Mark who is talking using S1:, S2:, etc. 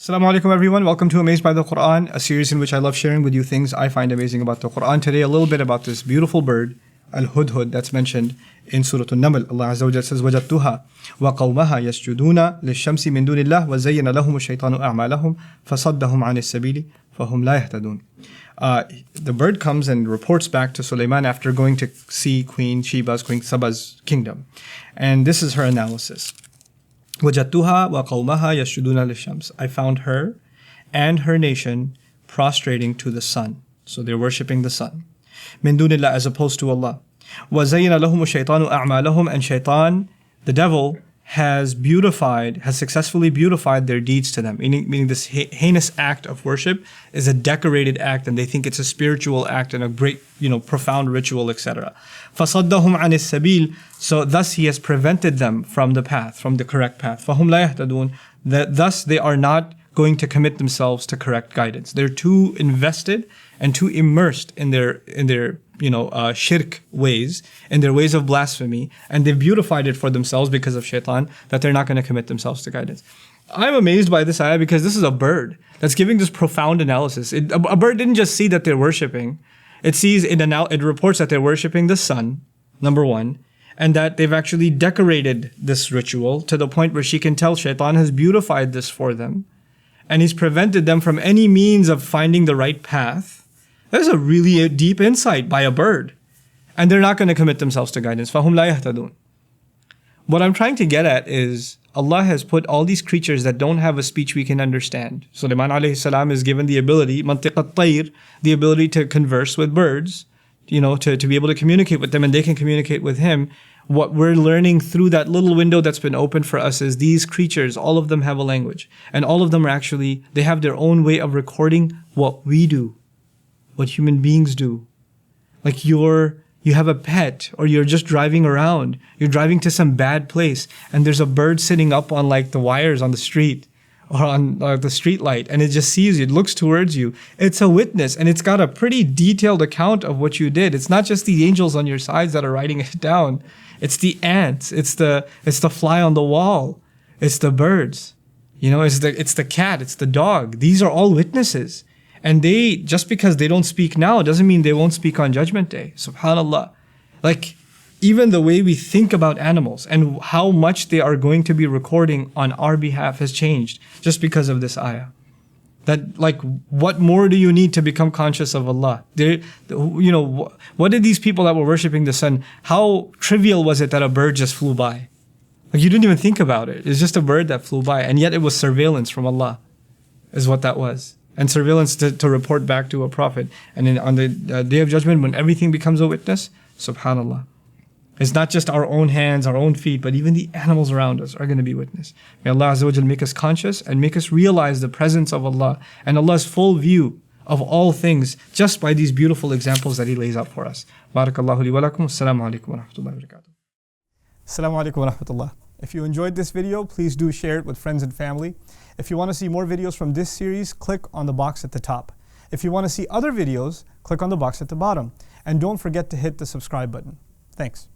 S1: Assalamu alaikum everyone, welcome to Amazed by the Quran, a series in which I love sharing with you things I find amazing about the Quran. Today a little bit about this beautiful bird, al-hudhud, that's mentioned in Surat An-Naml. Allah Azza wa Jalla says, وَجَدْتُهَا وَقَوْمَهَا يَسْجُدُونَ لِلشَّمْسِ مِن دُونِ اللَّهِ وَزَيَّنَ لَهُمُ الشَّيْطَانُ أَعْمَالَهُمْ فَصَدَّهُمْ عَنِ السَّبِيلِ فَهُمْ لَا يَهْتَدُونَ. The bird comes and reports back to Suleiman after going to see Queen Saba's kingdom. And this is her analysis. وَجَدْتُهَا وَقَوْمَهَا يَسْجُدُونَ لِلشَّمْسِ. I found her and her nation prostrating to the sun. So they're worshipping the sun. مِن دُونِ اللَّهِ, as opposed to Allah. وَزَيَّنَ لَهُمُ الشَّيْطَانُ أَعْمَالَهُم. And shaytan, the devil, has successfully beautified their deeds to them. Meaning this heinous act of worship is a decorated act, and they think it's a spiritual act and a great, profound ritual, etc. فَصَدَّهُمْ عَنِ السَّبِيلِ. So thus he has prevented them from the path, from the correct path. فَهُمْ لَا يَهْتَدُونَ. Thus they are not going to commit themselves to correct guidance. They're too invested and too immersed in their shirk ways, in their ways of blasphemy, and they've beautified it for themselves because of shaitan, that they're not going to commit themselves to guidance. I'm amazed by this ayah because this is a bird that's giving this profound analysis. A bird didn't just see that they're worshipping. It reports that they're worshipping the sun, number one, and that they've actually decorated this ritual to the point where she can tell shaitan has beautified this for them, and he's prevented them from any means of finding the right path. There's a really deep insight by a bird. And they're not going to commit themselves to guidance. فَهُمْ لَا يَهْتَدُونَ. What I'm trying to get at is Allah has put all these creatures that don't have a speech we can understand. Suleiman alayhi salam is given the ability, mantiq at-tayr, the ability to converse with birds, to be able to communicate with them, and they can communicate with him. What we're learning through that little window that's been opened for us is these creatures, all of them have a language. And all of them they have their own way of recording what we do, what human beings do. Like you have a pet, or you're just driving around. You're driving to some bad place, and there's a bird sitting up on the wires on the street, or on the street light, and it just sees you, it looks towards you. It's a witness, and it's got a pretty detailed account of what you did. It's not just the angels on your sides that are writing it down. It's the ants, it's the fly on the wall, it's the birds, it's the cat, it's the dog. These are all witnesses. And just because they don't speak now doesn't mean they won't speak on Judgment Day. SubhanAllah. Even the way we think about animals and how much they are going to be recording on our behalf has changed just because of this ayah. What more do you need to become conscious of Allah? What did these people that were worshipping the sun, how trivial was it that a bird just flew by? You didn't even think about it. It's just a bird that flew by, and yet it was surveillance from Allah, is what that was. And surveillance to report back to a prophet. And then on the Day of Judgment, when everything becomes a witness, subhanAllah. It's not just our own hands, our own feet, but even the animals around us are going to be witness. May Allah Azza wa Jal make us conscious and make us realize the presence of Allah and Allah's full view of all things just by these beautiful examples that He lays out for us. Barakallahu li wa lakum. Assalamu alaikum wa rahmatullahi wa barakatuh. Assalamu alaikum wa rahmatullah. If you enjoyed this video, please do share it with friends and family. If you want to see more videos from this series, click on the box at the top. If you want to see other videos, click on the box at the bottom. And don't forget to hit the subscribe button. Thanks.